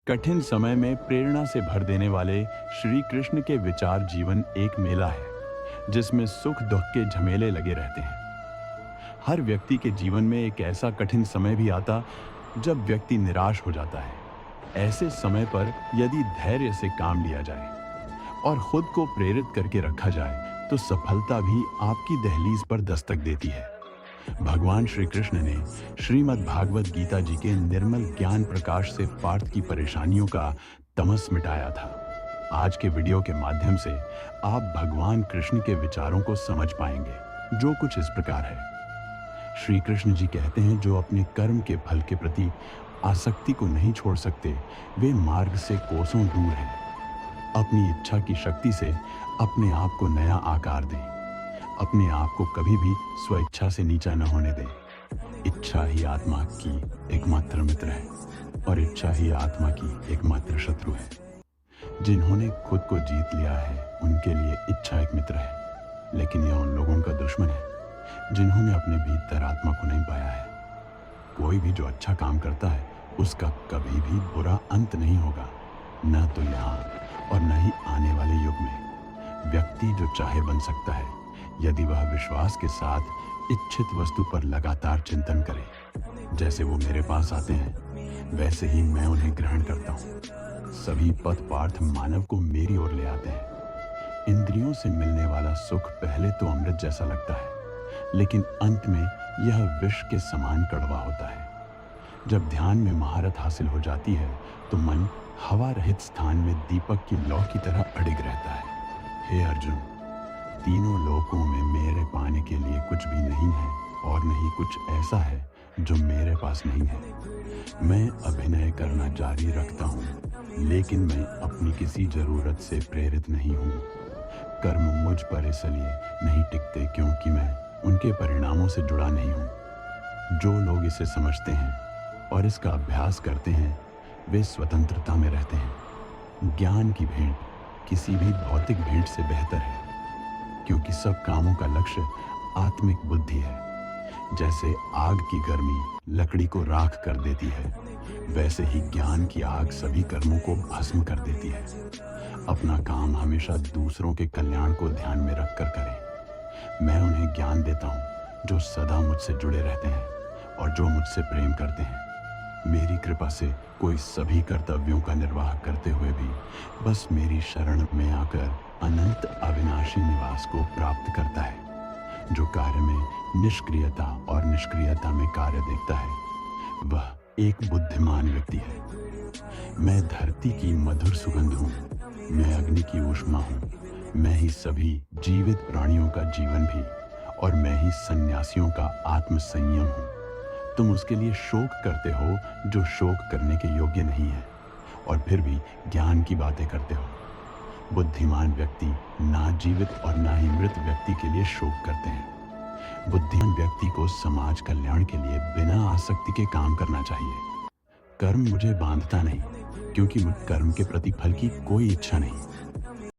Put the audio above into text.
कठिन समय में प्रेरणा से भर देने वाले श्री कृष्ण के विचार जीवन एक मेला है जिसमें सुख दुख के झमेले लगे रहते हैं। हर व्यक्ति के जीवन में एक ऐसा कठिन समय भी आता जब व्यक्ति निराश हो जाता है। ऐसे समय पर यदि धैर्य से काम लिया जाए और खुद को प्रेरित करके रखा जाए तो सफलता भी आपकी दहलीज पर दस्तक देती है। भगवान श्री कृष्ण ने श्रीमद् भागवत गीता जी के निर्मल ज्ञान प्रकाश से पार्थ की परेशानियों का तमस मिटाया था। आज के वीडियो के माध्यम से आप भगवान कृष्ण के विचारों को समझ पाएंगे, जो कुछ इस प्रकार है। श्री कृष्ण जी कहते हैं, जो अपने कर्म के फल के प्रति आसक्ति को नहीं छोड़ सकते वे मार्ग से कोसों दूर हैं। अपनी इच्छा की शक्ति से अपने आप को नया आकार दें। अपने आप को कभी भी स्वेच्छा से नीचा न होने दें। इच्छा ही आत्मा की एकमात्र मित्र है और इच्छा ही आत्मा की एकमात्र शत्रु है। जिन्होंने खुद को जीत लिया है उनके लिए इच्छा एक मित्र है, लेकिन यह उन लोगों का दुश्मन है जिन्होंने अपने भीतर आत्मा को नहीं पाया है। कोई भी जो अच्छा काम करता है उसका कभी भी बुरा अंत नहीं होगा, न तो यहाँ और न ही आने वाले युग में। व्यक्ति जो चाहे बन सकता है यदि वह विश्वास के साथ इच्छित वस्तु पर लगातार चिंतन करे। जैसे वो मेरे पास आते हैं वैसे ही मैं उन्हें ग्रहण करता हूँ। सभी पथ पार्थ मानव को मेरी ओर ले आते हैं। इंद्रियों से मिलने वाला सुख पहले तो अमृत जैसा लगता है, लेकिन अंत में यह विष के समान कड़वा होता है। जब ध्यान में महारत हासिल हो जाती है तो मन हवा रहित स्थान में दीपक की लौ की तरह अडिग रहता है। हे अर्जुन, तीनों लोकों में मेरे पाने के लिए कुछ भी नहीं है और नहीं कुछ ऐसा है जो मेरे पास नहीं है। मैं अभिनय करना जारी रखता हूँ, लेकिन मैं अपनी किसी जरूरत से प्रेरित नहीं हूँ। कर्म मुझ पर इसलिए नहीं टिकते क्योंकि मैं उनके परिणामों से जुड़ा नहीं हूँ। जो लोग इसे समझते हैं और इसका अभ्यास करते हैं वे स्वतंत्रता में रहते हैं। ज्ञान की भेंट किसी भी भौतिक भेंट से बेहतर है, क्योंकि सब कामों का लक्ष्य आत्मिक बुद्धि है। जैसे आग की गर्मी लकड़ी को राख कर देती है, वैसे ही ज्ञान की आग सभी कर्मों को भस्म कर देती है। अपना काम हमेशा दूसरों के कल्याण को ध्यान में रखकर करें। मैं उन्हें ज्ञान देता हूँ जो सदा मुझसे जुड़े रहते हैं और जो मुझसे प्रेम करते हैं। मेरी कृपा से कोई सभी कर्तव्यों का निर्वाह करते हुए भी बस मेरी शरण में आकर अनंत अविनाशी निवास को प्राप्त करता है। जो कार्य में निष्क्रियता और निष्क्रियता में कार्य देखता है वह एक बुद्धिमान व्यक्ति है। मैं धरती की मधुर सुगंध हूँ, मैं अग्नि की ऊष्मा हूँ, मैं ही सभी जीवित प्राणियों का जीवन भी, और मैं ही सन्यासियों का आत्म संयम हूँ। तुम उसके लिए शोक करते हो जो शोक करने के योग्य नहीं है, और फिर भी ज्ञान की बातें करते हो। बुद्धिमान व्यक्ति ना जीवित और ना ही मृत व्यक्ति के लिए शोक करते हैं। बुद्धिमान व्यक्ति को समाज कल्याण के लिए बिना आसक्ति के काम करना चाहिए। कर्म मुझे बांधता नहीं, क्योंकि मुझे कर्म के प्रतिफल की कोई इच्छा नहीं।